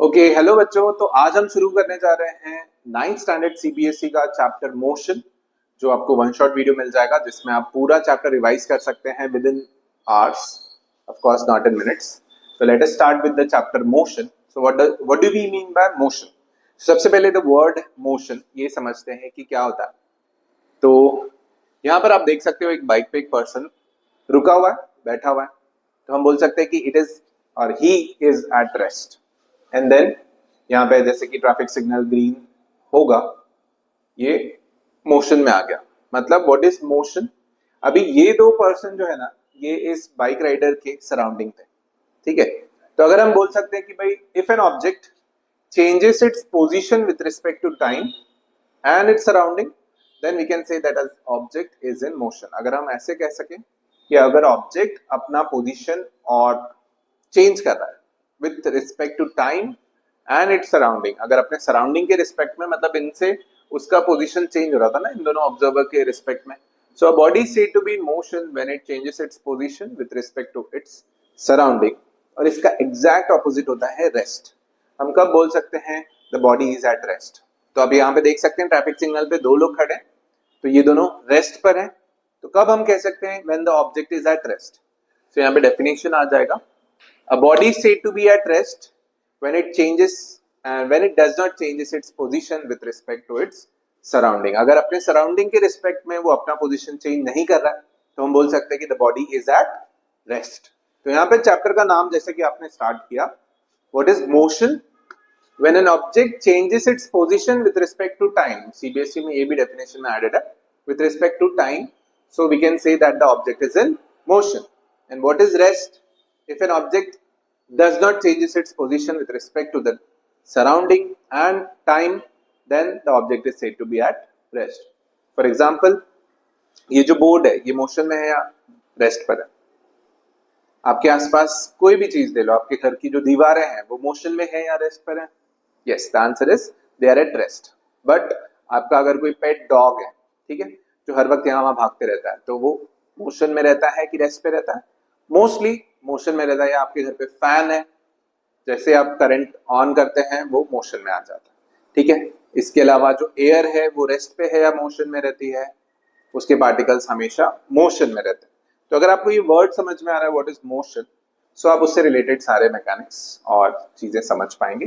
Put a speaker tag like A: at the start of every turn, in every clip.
A: Okay hello बच्चों। तो आज हम शुरू करने जा रहे हैं नाइन्थ स्टैंडर्ड सीबीएसई का चैप्टर मोशन, जो आपको वन शॉट वीडियो मिल जाएगा जिसमें आप पूरा चैप्टर रिवाइज कर सकते हैं within hours, of course not in minutes. तो let us start with the chapter motion. So what do we mean by motion? सबसे पहले द वर्ड मोशन ये समझते हैं कि क्या होता है। तो यहाँ पर आप देख सकते हो एक बाइक पे एक पर्सन रुका हुआ है, बैठा हुआ है। तो हम बोल सकते हैं कि इट इज और he is at rest. And then यहाँ पे जैसे कि ट्रैफिक सिग्नल ग्रीन होगा, ये मोशन में आ गया। मतलब व्हाट इज मोशन? अभी ये दो पर्सन जो है ना, ये इस बाइक राइडर के सराउंडिंग थे, ठीक है। तो अगर हम बोल सकते हैं कि भाई if an object changes its position with respect to time and its surrounding, then we can say that as object is in motion। अगर हम ऐसे कह सकें कि अगर ऑब्जेक्ट अपना पोजीशन और चेंज कर रहा है with respect to time and its surrounding, अगर अपने सराउंडिंग के रिस्पेक्ट में, मतलब इनसे उसका पोजीशन चेंज हो रहा था ना इन दोनों ऑब्जर्वर के रिस्पेक्ट में। So a body said to be in motion when it changes its position with respect to its surrounding. और इसका एग्जैक्ट ऑपोजिट होता है रेस्ट। हम कब बोल सकते हैं the body is at rest? तो अब यहाँ पे देख सकते हैं ट्रैफिक सिग्नल पे दो लोग खड़े हैं, तो ये दोनों रेस्ट पर हैं। तो कब हम कह सकते हैं when the object is at rest? तो यहाँ पे डेफिनेशन आ जाएगा, a body is said to be at rest when it changes and when it does not changes its position with respect to its surrounding। अगर अपने surrounding के respect में वो अपना पोजीशन चेंज नहीं कर रहा है तो हम बोल सकते हैं कि the body is at rest. तो यहाँ पे चैप्टर का नाम जैसे कि आपने स्टार्ट किया, what is motion? when an object changes its position with respect to time। CBSE में ये भी डेफिनेशन में एडेड है, with respect to time, so we can say that the object is in motion। and what is rest? if an object does not changes its position with respect to the surrounding and time, then the object is said to be at rest। for example, ये जो board है ये motion में है या rest पर है? आपके आसपास कोई भी चीज ले लो, आपके घर की जो दीवारें हैं वो मोशन में है या रेस्ट पर है? Yes, the answer is they are at rest. But आपका अगर कोई पेट डॉग है, ठीक है, जो हर वक्त यहाँ वहां भागते रहता है, तो वो मोशन में रहता है कि रेस्ट पे रहता है? मोस्टली मोशन में रहता है। या आपके घर पे फैन है, जैसे आप करंट ऑन करते हैं वो मोशन में आ जाता है, ठीक है। इसके अलावा जो एयर है वो रेस्ट पे है या मोशन में रहती है? उसके पार्टिकल्स हमेशा मोशन में रहते हैं। तो अगर आपको ये वर्ड समझ में आ रहा है व्हाट इज मोशन, सो आप उससे रिलेटेड सारे मैकेनिक्स और चीजें समझ पाएंगे।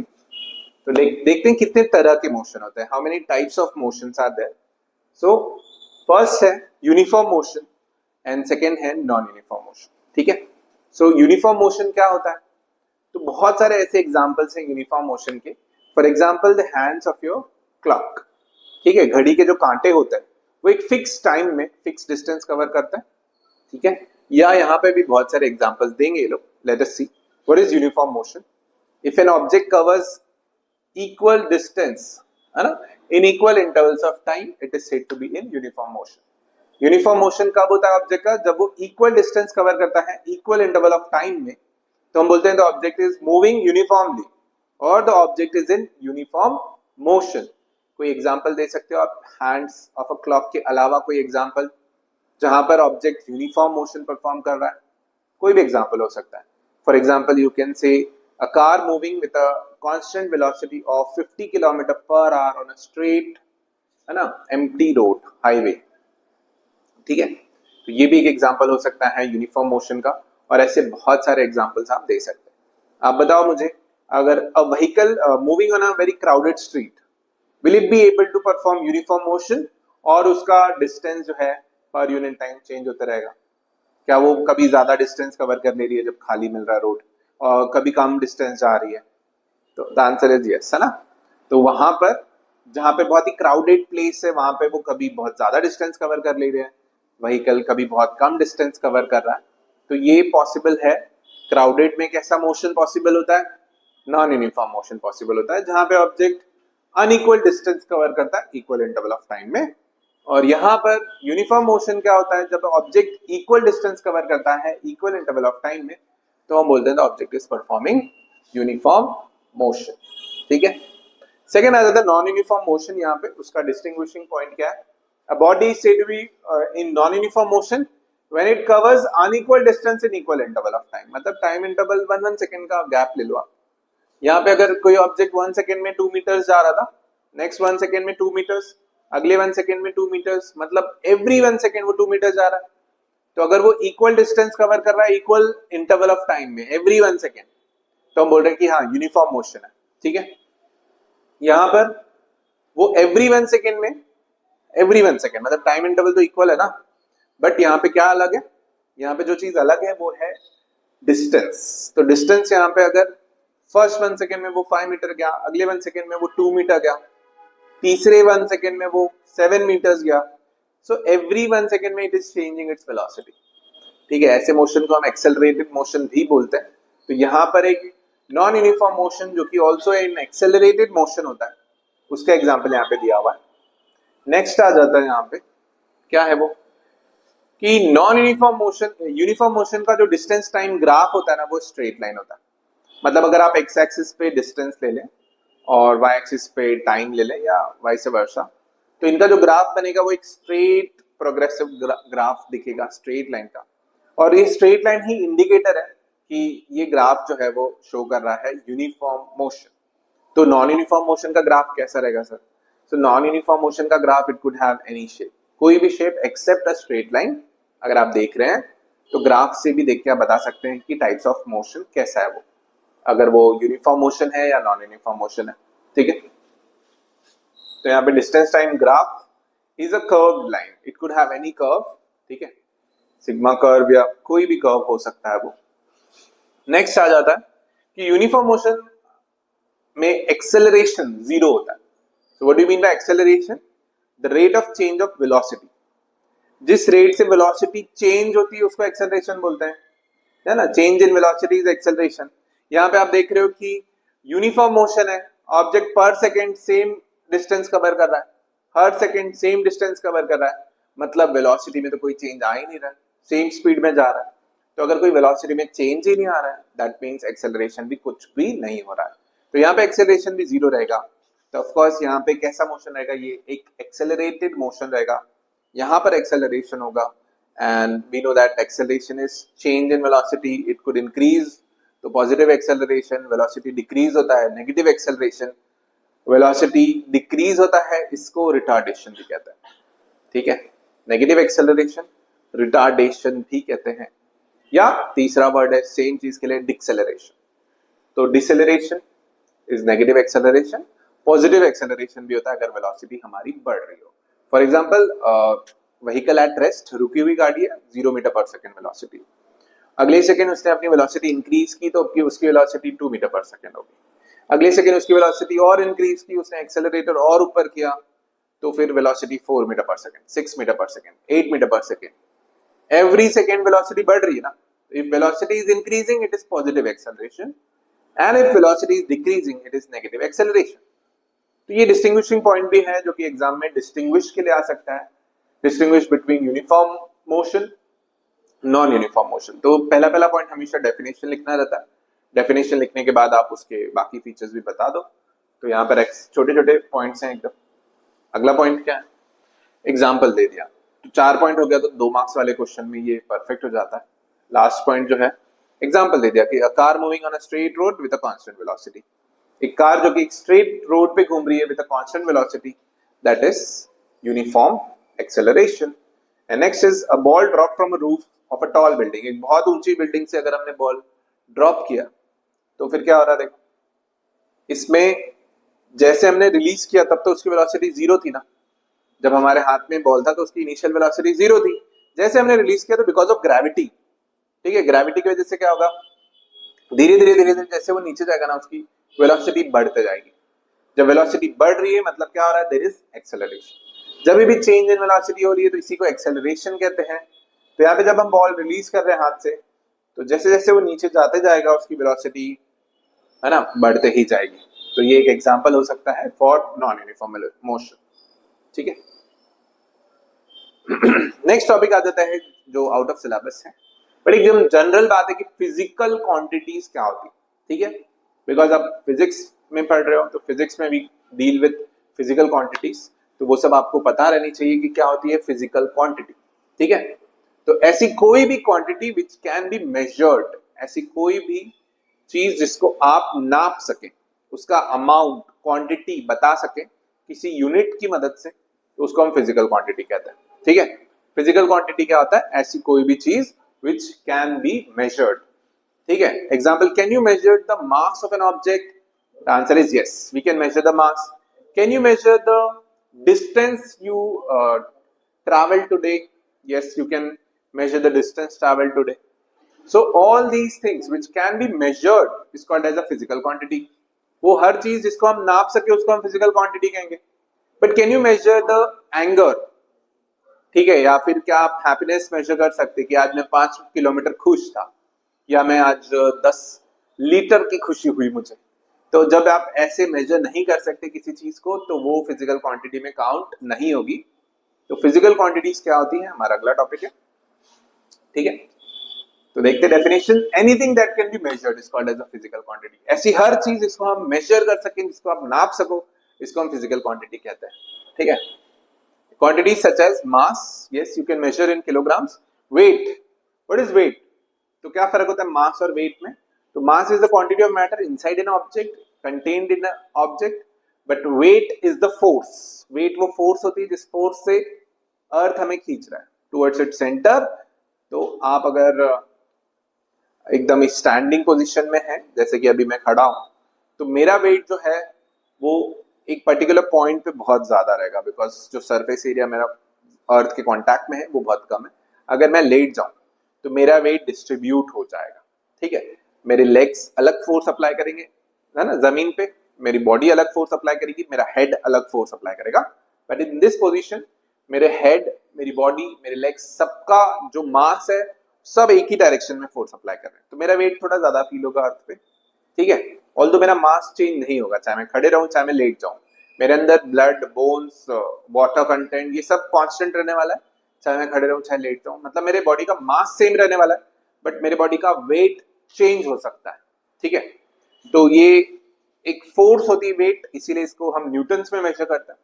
A: तो देखते हैं कितने तरह के मोशन होते हैं, how many types of motions are there. So first है यूनिफॉर्म मोशन एंड सेकेंड है नॉन यूनिफॉर्म मोशन, ठीक है। सो यूनिफॉर्म मोशन क्या होता है? तो बहुत सारे ऐसे एग्जांपल्स हैं यूनिफॉर्म मोशन के। For example the hands of your clock, ठीक है, घड़ी के जो कांटे होते हैं वो एक फिक्स टाइम में फिक्स डिस्टेंस कवर करते हैं, ठीक है। या यहाँ पे भी बहुत सारे एग्जांपल्स देंगे ये लोग। Let us see what is uniform motion. If an object covers equal distance, है ना, in equal intervals of time, it is said to be in uniform motion. Uniform motion कब होता है ऑब्जेक्ट का? जब वो इक्वल डिस्टेंस कवर करता है इक्वल इंटरवल ऑफ टाइम में, तो हम बोलते हैं the object is moving uniformly और the object is in uniform motion. कोई एग्जांपल दे सकते हो आप हैंड्स ऑफ अ क्लॉक के अलावा? कोई एग्जांपल जहां पर ऑब्जेक्ट यूनिफॉर्म मोशन परफॉर्म कर रहा है? कोई भी एग्जांपल हो सकता है। For example you can say a car moving with a constant velocity of 50 kilometre per hour on a straight, है ना, empty road, highway, ठीक है। तो ये भी एक एग्जांपल हो सकता है यूनिफॉर्म मोशन का, और ऐसे बहुत सारे एग्जांपल्स आप दे सकते हैं। आप बताओ मुझे, अगर a vehicle moving on a very crowded street, will it be able to perform uniform motion, और उसका डिस्टेंस जो है पर यूनिट टाइम चेंज होता रहेगा? क्या वो कभी ज्यादा डिस्टेंस कवर कर ले रही है जब खाली मिल रहा है रोड, और कभी कम डिस्टेंस जा रही है? तो द आंसर इज यस, है ना। तो वहां पर जहां पे बहुत ही क्राउडेड प्लेस है वहां पे वो कभी बहुत ज्यादा डिस्टेंस कवर कर ले रहे हैं व्हीकल, कभी बहुत कम डिस्टेंस कवर कर रहा है। तो ये पॉसिबल है। क्राउडेड में कैसा मोशन पॉसिबल होता है? नॉन यूनिफॉर्म मोशन पॉसिबल होता है, जहां पे ऑब्जेक्ट अनइक्वल डिस्टेंस कवर करता है इक्वल इंटरवल ऑफ टाइम में। और यहाँ पर यूनिफॉर्म मोशन क्या होता है? जब ऑब्जेक्ट इक्वल डिस्टेंस कवर करता है इक्वल इंटरवल ऑफ टाइम में, तो हम बोलते हैं the object is performing uniform motion, ठीक है। सेकेंड आ जाता है नॉन यूनिफॉर्म मोशन। यहाँ पे उसका डिस्टिंग्विशिंग पॉइंट क्या है? A body is said to be in non uniform motion when it covers unequal distance in equal interval of time. मतलब टाइम इंटरवल 1 सेकंड का गैप ले लो आप, यहाँ पे अगर कोई ऑब्जेक्ट 1 सेकेंड में 2 मीटर्स जा रहा था, नेक्स्ट 1 सेकेंड में 2 मीटर्स, अगले 1 सेकेंड में 2 मीटर्स, मतलब एवरी 1 सेकेंड वो 2 मीटर्स जा रहा है। तो अगर वो इक्वल डिस्टेंस कवर कर रहा है इक्वल इंटरवल ऑफ टाइम में एवरी 1 सेकेंड, तो हम बोल रहे हैं कि हाँ यूनिफॉर्म मोशन है। ठीक है, यहाँ पर वो एवरी 1 सेकेंड में, एवरी 1 सेकेंड मतलब टाइम इंटरवल तो इक्वल है ना, बट यहाँ पे क्या अलग है, यहाँ पे जो चीज अलग है वो है डिस्टेंस। तो डिस्टेंस यहाँ पे अगर फर्स्ट 1 सेकेंड में वो 5 मीटर गया, अगले 1 सेकेंड में वो 2 मीटर गया, तीसरे 1 सेकेंड में वो 7 मीटर्स गया, सो एवरी 1 सेकेंड में it is changing its velocity. ठीक है, ऐसे मोशन को हम एक्सेलरेटेड मोशन भी बोलते हैं। तो यहाँ पर एक नॉन यूनिफॉर्म मोशन जो कि ऑल्सो इन एक्सेलरेटेड मोशन होता है, उसका एग्जाम्पल यहाँ पे दिया हुआ है। नेक्स्ट आ जाता है यहाँ पे, क्या है वो कि non uniform motion, uniform motion का जो डिस्टेंस टाइम ग्राफ होता है ना वो स्ट्रेट लाइन होता है। मतलब अगर आप एक्स एक्सिस पे डिस्टेंस ले लें और वाई एक्सिस पे टाइम ले लें या वाइस वर्सा, तो इनका जो ग्राफ बनेगा वो एक स्ट्रेट प्रोग्रेसिव ग्राफ दिखेगा, स्ट्रेट लाइन का। और ये स्ट्रेट लाइन ही इंडिकेटर है कि ये ग्राफ जो है वो शो कर रहा है यूनिफॉर्म मोशन। तो नॉन यूनिफॉर्म मोशन का ग्राफ कैसा रहेगा sir? So non uniform motion का graph it could have any shape, कोई भी shape except a straight line. अगर आप देख रहे हैं तो ग्राफ से भी देख के आप बता सकते हैं कि टाइप्स ऑफ मोशन कैसा है वो, अगर वो यूनिफॉर्म मोशन है या नॉन यूनिफॉर्म मोशन है। ठीक है, तो यहाँ पे distance time graph is a curved line, it could have any curve. ठीक है, सिग्मा कर्व या कोई भी कर्व हो सकता है वो। नेक्स्ट आ जाता है कि यूनिफॉर्म मोशन में एक्सेलरेशन जीरो होता है। सो what do you mean by acceleration? The rate of change of velocity, जिस रेट से वेलोसिटी चेंज होती है उसको एक्सेलरेशन बोलते हैं, है ना। Change in velocity is acceleration. यहाँ पे आप देख रहे हो कि यूनिफॉर्म मोशन है, ऑब्जेक्ट पर सेकेंड सेम डिस्टेंस कवर कर रहा है, हर सेकेंड सेम डिस्टेंस कवर कर रहा है, मतलब वेलोसिटी में तो कोई चेंज आ ही नहीं रहा है, सेम स्पीड में जा रहा है। तो अगर कोई वेलोसिटी में चेंज ही नहीं आ रहा है, दैट मीन्स एक्सेलरेशन भी कुछ भी नहीं हो रहा है। तो यहाँ पे एक्सेलरेशन भी जीरो रहेगा। तो ऑफ कोर्स यहाँ पे कैसा मोशन रहेगा, ये एक एक्सेलरेटेड मोशन रहेगा। यहाँ पर एक्सेलरेशन होगा and we know that acceleration is change in velocity, it could increase. तो पॉजिटिव एक्सेलरेशन, वेलोसिटी डिक्रीज होता है। नेगेटिव एक्सेलरेशन, वेलोसिटी डिक्रीज होता है, इसको रिटार्डेशन भी कहते हैं। ठीक है, नेगेटिव एक्सेलरेशन रिटार्डेशन भी कहते हैं। या तीसरा वर्ड है सेम चीज के लिए डिसेलेरेशन। तो deceleration is negative acceleration, positive acceleration भी होता है अगर वेलोसिटी हमारी बढ़ रही हो। For example vehicle at rest, रुकी हुई गाड़ी है, 0 मीटर पर सेकेंड वेलोसिटी, अगले सेकेंड उसने अपनी वेलोसिटी इंक्रीज की तो उसकी वेलोसिटी 2 मीटर पर सेकेंड होगी। अगले सेकेंड उसकी वेलोसिटी और इंक्रीज की, उसने एक्सेलरेटर और ऊपर किया तो फिर वेलोसिटी 4 मीटर पर सेकेंड, 6 मीटर पर सेकेंड, 8 मीटर पर सेकेंड। एवरी सेकेंड वेलोसिटी बढ़ रही है ना। If velocity is increasing it is positive acceleration and if velocity is decreasing it is negative acceleration. तो ये डिस्टिंग्विशिंग पॉइंट भी है जो कि एग्जाम में डिस्टिंग्विश के लिए आ सकता है, distinguish between uniform motion, non uniform motion. तो पहला पॉइंट हमेशा डेफिनेशन लिखना रहता है, डेफिनेशन लिखने के बाद आप उसके बाकी फीचर्स भी बता दो। तो यहाँ पर छोटे छोटे पॉइंट्स हैं एकदम। अगला पॉइंट क्या है, एग्जाम्पल दे दिया, तो 4 पॉइंट हो गया, तो 2 मार्क्स वाले क्वेश्चन में ये परफेक्ट हो जाता है। लास्ट पॉइंट जो है, एग्जाम्पल दे दिया कि a car moving on a straight road with a constant velocity, एक कार जो कि एक स्ट्रेट रोड पे घूम रही है with a constant velocity, that is uniform acceleration. And next is a ball drop from a roof of a tall building, एक बहुत ऊंची बिल्डिंग से अगर हमने बॉल ड्रॉप किया तो फिर क्या हो रहा है, देखो इसमें जैसे हमने रिलीज किया तब तो उसकी वेलोसिटी 0 थी ना, जब हमारे हाथ में बॉल था तो उसकी इनिशियल वेलोसिटी 0 थी। जैसे हमने रिलीज किया तो बिकॉज ऑफ ग्रेविटी, ठीक है, ग्रेविटी की वजह से क्या होगा, धीरे धीरे जैसे वो नीचे जाएगा ना उसकी वेलोसिटी बढ़ते जाएगी। जब वेलोसिटी बढ़ रही है मतलब क्या हो रहा है, देयर इज एक्सेलरेशन। जब भी चेंज इन वेलोसिटी हो रही है तो इसी को एक्सेलरेशन कहते हैं। तो यहाँ पे जब हम बॉल रिलीज कर रहे हैं हाथ से तो जैसे जैसे वो नीचे जाते जाएगा उसकी वेलोसिटी है ना बढ़ते ही जाएगी। तो ये एक एग्जांपल हो सकता है फॉर नॉन यूनिफॉर्म मोशन। ठीक है, नेक्स्ट टॉपिक आ जाता है जो आउट ऑफ सिलेबस है, बट एकदम जनरल बात है कि फिजिकल क्वांटिटीज क्या होती है। ठीक है, बिकॉज आप फिजिक्स में पढ़ रहे हो तो फिजिक्स में भी डील विद फिजिकल क्वांटिटीज, तो वो सब आपको पता रहनी चाहिए कि क्या होती है फिजिकल क्वांटिटी। ठीक है, तो ऐसी कोई भी quantity which can be measured, ऐसी कोई भी चीज जिसको आप नाप सके, उसका अमाउंट क्वांटिटी बता सके किसी यूनिट की मदद से, तो उसको हम फिजिकल क्वांटिटी कहते हैं। ठीक है, फिजिकल क्वांटिटी क्या होता है? ऐसी कोई भी चीज विच कैन बी मेजर्ड। ठीक है, example, can you measure the mass of an object? The answer is yes, we can measure the mass. Can you measure the distance you travel today? Yes, you can measure the distance traveled today. So all these things which can be measured is called as a physical quantity. वो हर चीज जिसको हम नाप सके उसको हम physical quantity कहेंगे। But can you measure the anger? ठीक है, या फिर क्या आप हैप्पीनेस मेजर कर सकते कि आज मैं 5 किलोमीटर खुश था, या मैं आज 10 लीटर की खुशी हुई मुझे? तो जब आप ऐसे मेजर नहीं कर सकते किसी चीज को, तो वो फिजिकल क्वांटिटी में काउंट नहीं होगी। तो फिजिकल क्वांटिटीज क्या होती है, हमारा अगला टॉपिक है। ठीक है, तो देखते definition. Anything that can be measured is called as a physical quantity. ऐसी हर चीज जिसको हम मेजर कर सकें, जिसको आप नाप सको, इसको हम फिजिकल क्वांटिटी कहते हैं। ठीक है, quantities such as mass, yes you can measure in kilograms. Weight, what is weight? तो क्या फर्क होता है मास और वेट में? तो mass is the quantity of matter inside an object, contained in object, but weight is the force. Weight वो force होती है जिस फोर्स से अर्थ हमें खींच रहा है टुवर्ड्स इट्स सेंटर। तो आप अगर एकदम स्टैंडिंग पोजीशन में है, जैसे कि अभी मैं खड़ा हूं, तो मेरा वेट जो है वो एक पर्टिकुलर पॉइंट पे बहुत ज्यादा रहेगा, बिकॉज जो सरफेस एरिया मेरा अर्थ के कांटेक्ट में है वो बहुत कम है। अगर मैं लेट जाऊं तो मेरा वेट डिस्ट्रीब्यूट हो जाएगा। ठीक है, मेरे लेग्स अलग फोर्स अप्लाई करेंगे, है ना, जमीन पे, मेरी बॉडी अलग फोर्स अप्लाई करेगी, मेरा हेड अलग फोर्स अप्लाई करेगा। बट इन दिस पोजिशन मेरे हेड, मेरी बॉडी, मेरे लेग्स, सबका जो मास है सब एक ही डायरेक्शन में फोर्स अप्लाई कर रहे हैं, तो मेरा वेट थोड़ा ज्यादा फील होगा अर्थ पे। ठीक है, ऑल्दो मेरा मास चेंज नहीं होगा, चाहे मैं खड़े रहूं चाहे मैं लेट जाऊं, मेरे अंदर ब्लड, बोन्स, वाटर कंटेंट, ये सब कांस्टेंट रहने वाला है, चाहे मैं खड़े रहूं चाहे लेट जाऊं। मतलब मेरे बॉडी का मास सेम रहने वाला है, बट मेरे बॉडी का वेट चेंज हो सकता है। ठीक है, तो ये एक फोर्स होती है वेट, इसीलिए इसको हम न्यूटन्स में मेजर करते हैं।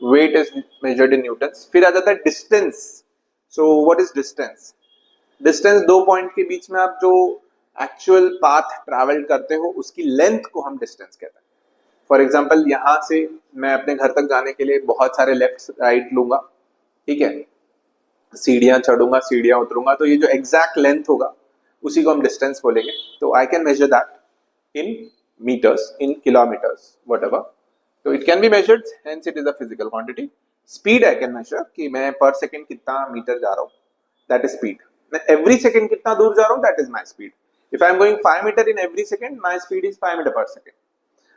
A: Weight is measured in newtons. फिर आ जाता है distance. So what is distance? Distance दो पॉइंट के बीच में आप जो एक्चुअल पाथ ट्रैवल करते हो उसकी लेंथ को हम डिस्टेंस कहते हैं। फॉर एग्जाम्पल, यहां से मैं अपने घर तक जाने के लिए बहुत सारे लेफ्ट राइट लूंगा, ठीक है, सीढ़ियां चढ़ूंगा, सीढ़ियां उतरूंगा, तो ये जो एग्जैक्ट लेंथ होगा उसी को हम डिस्टेंस बोलेंगे। तो I can measure that in metres, in kilometres, whatever. तो it can be measured, hence it is a physical quantity. Speed I can measure कि मैं पर सेकंड कितना मीटर जा रहा हूं, दैट इज स्पीड। मैं एवरी सेकंड कितना दूर जा रहा हूं, that is my speed. If I am going 5 metre in every second, my speed is 5 metre per second.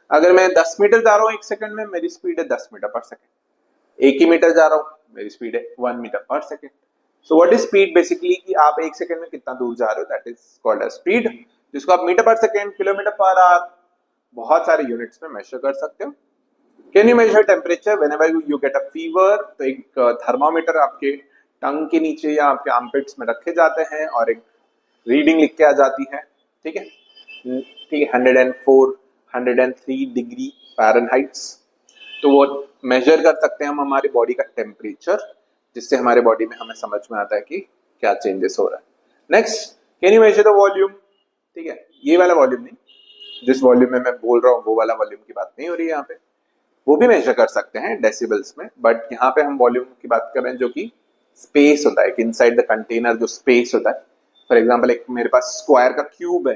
A: अगर मैं 10 मीटर जा रहा हूं एक सेकंड में, मेरी स्पीड है 10 मीटर पर सेकंड। 1 ही मीटर जा रहा हूं, मेरी स्पीड है 1 metre per second. So what is speed? Basically कि आप एक सेकंड में कितना दूर जा रहे हो, that is called as speed, जिसको आप metre per second, kilometre per hour, बहुत सारे यूनिट्स में मेजर कर सकते हो। Can you measure temperature? Whenever you get a fever, तो एक थर्मामीटर आपके टंग के नीचे या आपके आर्मपिट्स में रखे जाते हैं और एक रीडिंग लिख के आ जाती है। ठीक है, ठीक है, 104, 103 डिग्री फ़ारेनहाइट्स। तो वो मेजर कर सकते हैं हम हमारी बॉडी का टेम्परेचर, जिससे हमारे बॉडी में हमें समझ में आता है कि क्या चेंजेस हो रहा है। Next, can you measure the volume? ठीक है, ये वाला वॉल्यूम नहीं, जिस वॉल्यूम में मैं बोल रहा हूँ वो वाला वॉल्यूम की बात नहीं हो रही है यहाँ पे। वो भी मेजर कर सकते हैं डेसिबल्स में, बट यहाँ पे हम वॉल्यूम की बात कर रहे हैं जो कि स्पेस होता है, इनसाइड द कंटेनर जो स्पेस होता है। फॉर एग्जाम्पल, एक मेरे पास स्क्वायर का क्यूब है,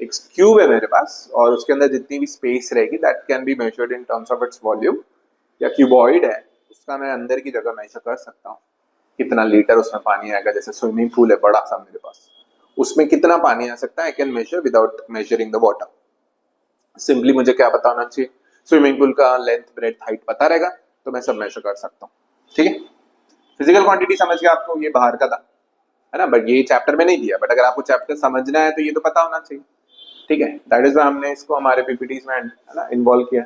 A: एक क्यूब है मेरे पास, और उसके अंदर जितनी भी स्पेस रहेगी that can be measured in terms of its volume. या क्यूबॉइड है, उसका मैं अंदर की जगह मेजर कर सकता हूँ, कितना लीटर उसमें पानी आएगा। जैसे स्विमिंग पूल है बड़ा सा मेरे पास, उसमें कितना पानी आ सकता है, आई can major without measuring the water. Simply मुझे क्या पता होना चाहिए? स्विमिंग पूल का लेंथ, ब्रेड्थ, हाइट पता रहेगा, तो मैं सब मेजर कर सकता हूँ। ठीक है, फिजिकल क्वांटिटी समझ गया आपको, ये बाहर का था, है ना, बट ये चैप्टर में नहीं दिया, बट अगर आपको चैप्टर समझना है तो ये तो पता होना चाहिए। ठीक है, दैट इज हमने इसको हमारे पीपीटीज में, है ना, इन्वॉल्व किया।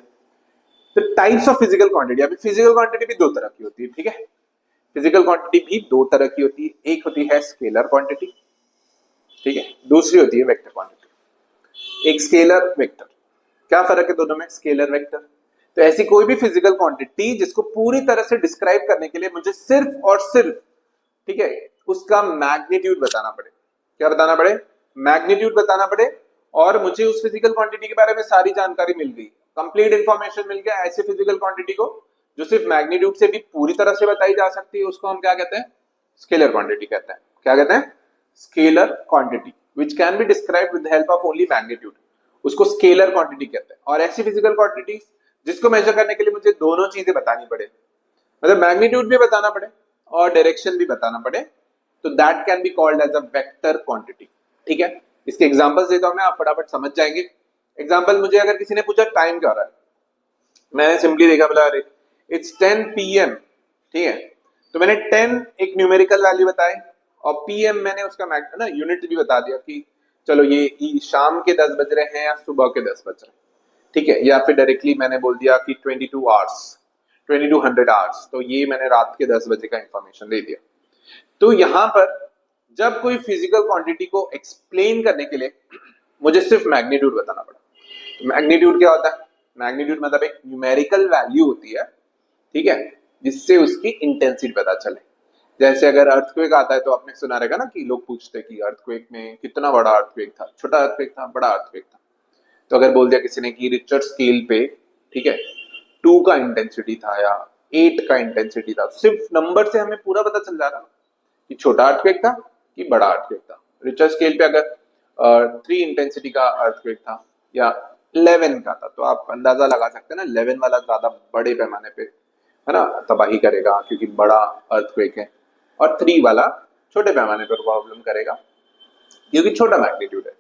A: तो टाइप्स ऑफ फिजिकल क्वांटिटी, अभी फिजिकल क्वांटिटी भी दो तरह की होती है। ठीक है, फिजिकल क्वांटिटी भी दो तरह की होती है, एक होती है स्केलर क्वांटिटी, ठीक है, दूसरी होती है वेक्टर क्वांटिटी। एक स्केलर, वेक्टर, क्या फर्क है दोनों में? Scalar, vector. तो ऐसी कोई भी फिजिकल क्वांटिटी जिसको पूरी तरह से डिस्क्राइब करने के लिए मुझे सिर्फ और सिर्फ, ठीक है, उसका मैग्नीट्यूड बताना पड़े। क्या बताना पड़े? मैग्नीट्यूड बताना पड़े, और मुझे उस फिजिकल क्वांटिटी के बारे में सारी जानकारी मिल गई, कंप्लीट इंफॉर्मेशन मिल गया। ऐसे फिजिकल क्वांटिटी को जो सिर्फ मैग्नीट्यूड से भी पूरी तरह से बताई जा सकती है, उसको हम क्या कहते हैं? स्केलर क्वांटिटी कहते हैं। क्या कहते हैं? Scalar quantity which can be describe with help of only magnitude, उसको स्केलर क्वांटिटी कहते हैं। और ऐसी फिजिकल क्वांटिटी जिसको मेजर करने के लिए मुझे दोनों चीजें बतानी पड़े, मतलब मैग्नीट्यूड भी बताना पड़े और डायरेक्शन भी बताना पड़े, तो that can be called as a vector quantity. ठीक है, इसके एग्जांपल्स देता हूं मैं, आप फटाफट समझ जाएंगे। एग्जांपल, मुझे अगर किसी ने पूछा टाइम क्या हो रहा है, मैंने सिंपली देखा, बोला अरे इट्स 10 PM। ठीक है, तो मैंने 10 एक न्यूमेरिकल वैल्यू बताई और PM मैंने उसका ना यूनिट भी बता दिया कि चलो ये शाम के 10 बज रहे हैं या सुबह के 10 बज रहे हैं। ठीक है, या फिर डायरेक्टली मैंने बोल दिया कि 22 आवर्स, 2200 आवर्स, तो ये मैंने रात के 10 बजे का इंफॉर्मेशन दे दिया। तो यहां पर जब कोई फिजिकल क्वांटिटी को एक्सप्लेन करने के लिए मुझे सिर्फ मैग्नीट्यूड बताना पड़ा। मैग्नीट्यूड क्या होता है? मैग्नीट्यूड मतलब एक न्यूमेरिकल वैल्यू होती है, ठीक है, जिससे उसकी इंटेंसिटी पता चले। जैसे अगर अर्थक्वेक आता है तो आपने सुना रहेगा ना कि लोग पूछते हैं कि अर्थक्वेक में कितना बड़ा अर्थक्वेक था, छोटा अर्थक्वेक था, बड़ा अर्थक्वेक था। तो अगर बोल दिया किसी ने कि रिचर स्केल पे, ठीक है, 2 का इंटेंसिटी था या 8 का इंटेंसिटी था, सिर्फ नंबर से हमें पूरा पता चल जा रहा कि छोटा अर्थक्वेक था कि बड़ा अर्थक्वेक था। रिचर स्केल पे अगर 3 इंटेंसिटी का अर्थक्वेक था या 11 का था, तो आप अंदाजा लगा सकते हैं ना, 11 वाला ज्यादा बड़े पैमाने पे है ना तबाही करेगा क्योंकि बड़ा अर्थक्वेक है, और 3 वाला छोटे पैमाने पर प्रॉब्लम करेगा क्योंकि छोटा मैग्नीट्यूड है।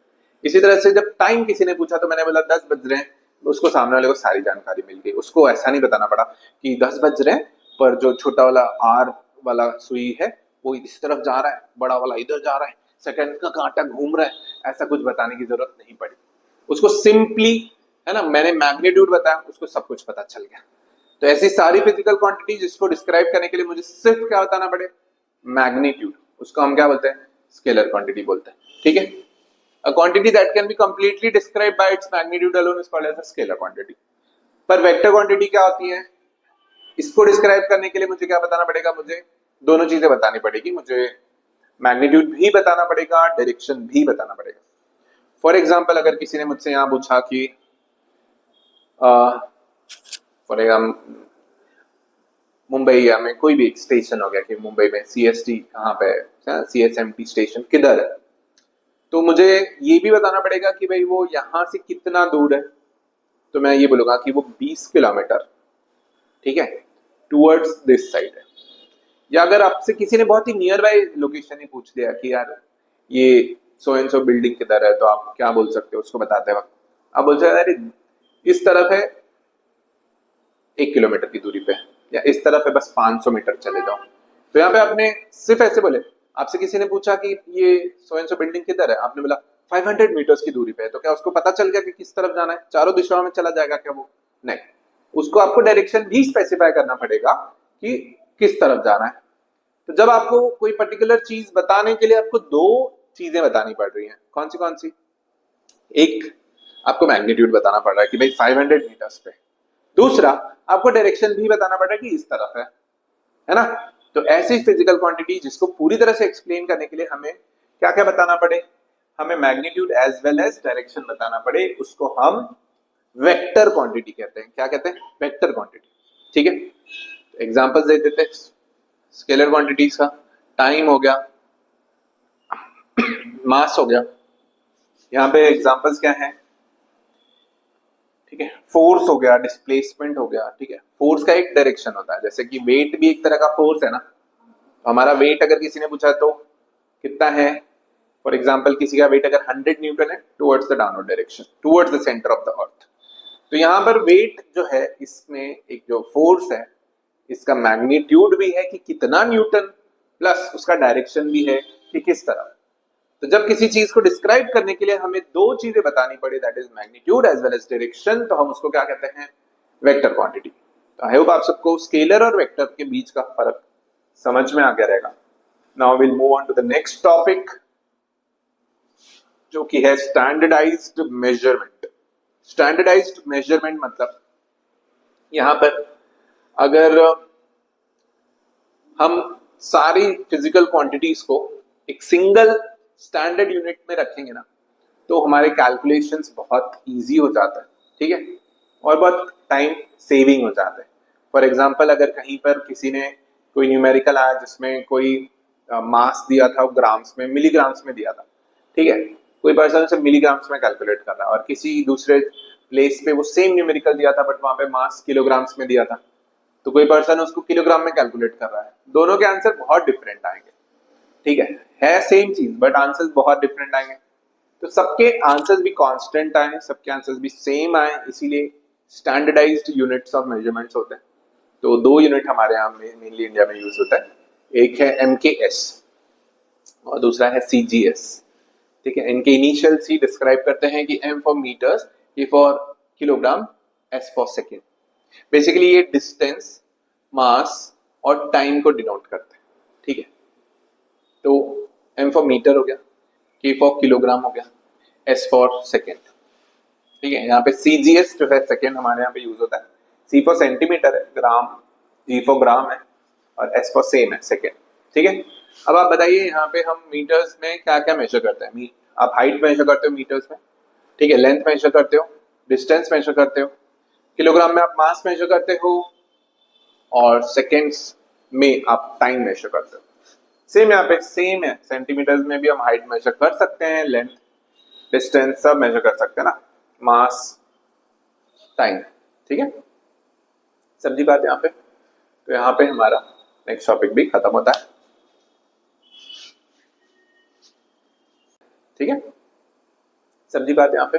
A: इसी तरह से जब टाइम किसी ने पूछा तो मैंने बोला 10 बज रहे हैं, उसको सामने वाले को सारी जानकारी मिल गई। उसको ऐसा नहीं बताना पड़ा कि 10 बज रहे हैं पर जो छोटा वाला आर वाला सुई है वो इस तरफ जा रहा है, बड़ा वाला इधर जा रहा है, सेकंड का कांटा घूम रहा है, ऐसा कुछ बताने की जरूरत नहीं पड़ी। उसको सिंपली, है ना, मैंने मैग्नीट्यूड बताया, उसको सब कुछ पता चल गया। तो ऐसी सारी फिजिकल क्वांटिटी जिसको डिस्क्राइब करने के लिए मुझे सिर्फ क्या बताना पड़े? मैग्नीट्यूड, उसको हम क्या बोलते हैं? स्केलर क्वांटिटी बोलते हैं। ठीक है, a quantity that can be completely described by its magnitude alone is called as a scalar quantity। पर वेक्टर क्वांटिटी क्या होती है? इसको डिस्क्राइब करने के लिए मुझे क्या बताना पड़ेगा? मुझे दोनों चीजें बतानी पड़ेगी, मुझे मैग्नीट्यूड भी बताना पड़ेगा, डायरेक्शन भी बताना पड़ेगा। फॉर एग्जाम्पल, अगर किसी ने मुझसे यहाँ पूछा कि फॉर एग्जाम्पल मुंबई में कोई भी स्टेशन हो गया कि मुंबई में CST कहाँ पे है, CSMT स्टेशन किधर है, तो मुझे ये भी बताना पड़ेगा कि भाई वो यहाँ से कितना दूर है। तो मैं ये बोलूंगा कि वो 20 किलोमीटर, ठीक है, टुवर्ड्स दिस साइड है। या अगर आपसे किसी ने बहुत ही नियर बाय लोकेशन ही पूछ दिया कि यार ये सो एंड सो बिल्डिंग किधर है, तो आप क्या बोल सकते हो उसको बताते वक्त? आप बोल सकते अरे इस तरफ है 1 किलोमीटर की दूरी पे, या इस तरफ है बस 500 मीटर चले जाओ। तो यहाँ पे आपने सिर्फ ऐसे बोले। आपसे किसी ने पूछा कि ये सो एंड सो बिल्डिंग किधर है, आपने बोला 500 मीटर्स की दूरी पे है, तो क्या उसको पता चल गया कि किस तरफ जाना है? चारों दिशाओं में चला जाएगा क्या वो? नहीं, उसको आपको डायरेक्शन भी स्पेसिफाई करना पड़ेगा कि किस तरफ जाना है। तो जब आपको कोई पर्टिकुलर चीज बताने के लिए आपको 2 चीजें बतानी पड़ रही हैं, कौन सी? एक, आपको मैग्नीट्यूड बताना पड़ रहा है कि भाई 500 मीटर्स पे। दूसरा, आपको डायरेक्शन भी बताना पड़ रहा है कि इस तरफ है ना? तो ऐसी फिजिकल क्वांटिटी जिसको पूरी तरह से एक्सप्लेन करने के लिए हमें क्या क्या बताना पड़े? हमें magnitude as well as direction बताना पड़े, उसको हम वेक्टर क्वांटिटी कहते हैं। क्या कहते हैं? Vector quantity. ठीक है, एग्जांपल्स दे देते हैं स्केलर क्वांटिटीज का। टाइम हो गया, मास हो गया, यहाँ पे एग्जांपल्स क्या है? ठीक है, फोर्स हो गया, डिस्प्लेसमेंट हो गया। ठीक है, फोर्स का एक डायरेक्शन होता है, जैसे कि वेट भी एक तरह का फोर्स है ना। तो हमारा वेट अगर किसी ने पूछा तो कितना है, फॉर एग्जांपल किसी का वेट अगर 100 न्यूटन है towards the downward direction, towards the centre of the earth, तो यहाँ पर वेट जो है इसमें एक जो फोर्स है इसका मैग्नीट्यूड भी है कि कितना न्यूटन, प्लस उसका डायरेक्शन भी है कि किस तरफ। तो जब किसी चीज को डिस्क्राइब करने के लिए हमें 2 चीजें बतानी पड़े, that is magnitude as well as direction, तो हम उसको क्या कहते हैं? Vector quantity. तो आई होप आप सबको स्केलर और वेक्टर के बीच का फर्क समझ में आ गया रहेगा। Now will move on to the next topic, जो कि है स्टैंडर्डाइज्ड मेजरमेंट। स्टैंडर्डाइज्ड मेजरमेंट मतलब यहां पर अगर हम सारी फिजिकल क्वांटिटीज को एक सिंगल स्टैंडर्ड यूनिट में रखेंगे ना, तो हमारे कैलकुलेशंस बहुत इजी हो जाता है, ठीक है, और बहुत टाइम सेविंग हो जाता है। फॉर एग्जांपल अगर कहीं पर किसी ने कोई न्यूमेरिकल आया जिसमें कोई मास दिया था, वो ग्राम्स में मिलीग्राम्स में दिया था, ठीक है, कोई पर्सन उसे मिलीग्राम्स में कैलकुलेट कर रहा है और किसी दूसरे प्लेस पे वो सेम न्यूमेरिकल दिया था बट वहां पे मास किलोग्राम्स में दिया था, तो कोई पर्सन उसको किलोग्राम में कैलकुलेट कर रहा है, दोनों के आंसर बहुत डिफरेंट आएंगे, ठीक है सेम चीज बट आंसर्स बहुत डिफरेंट आएंगे। तो सबके आंसर्स भी कांस्टेंट आए, सबके आंसर्स भी सेम आए, इसीलिए स्टैंडर्डाइज्ड यूनिट्स ऑफ मेजरमेंट्स होते हैं। तो दो यूनिट हमारे यहाँ मेनली इंडिया में यूज होता है, एक है MKS और दूसरा है CGS, ठीक है। इनके इनिशियल C डिस्क्राइब करते हैं कि M for metres, K for kilogram, S for second. Basically ये डिस्टेंस, मास और टाइम को डिनोट करते हैं, ठीक है। तो M फॉर मीटर हो गया, K फॉर किलोग्राम हो गया, S फॉर सेकेंड, ठीक है। यहाँ पे CGS जो है सेकेंड हमारे यहाँ पे यूज होता है, C फॉर सेंटीमीटर है, ग्राम, G फॉर ग्राम है और S फॉर सेम है सेकेंड, ठीक है। अब आप बताइए यहाँ पे हम मीटर्स में क्या क्या मेजर करते हैं। आप हाइट मेजर करते हो मीटर्स में, ठीक है, लेंथ मेजर करते हो, डिस्टेंस मेजर करते हो, किलोग्राम में आप मास मेजर करते हो और सेकेंड्स में आप टाइम मेजर करते हो। सेम यहाँ पे सेम है, सेंटीमीटर्स में भी हम हाइट मेजर कर सकते हैं, लेंथ, डिस्टेंस सब मेजर कर सकते हैं ना, मास, टाइम, ठीक है। समझी बात यहाँ पे। तो यहाँ पे हमारा नेक्स्ट टॉपिक भी खत्म होता है, ठीक है। समझी बात यहाँ पे।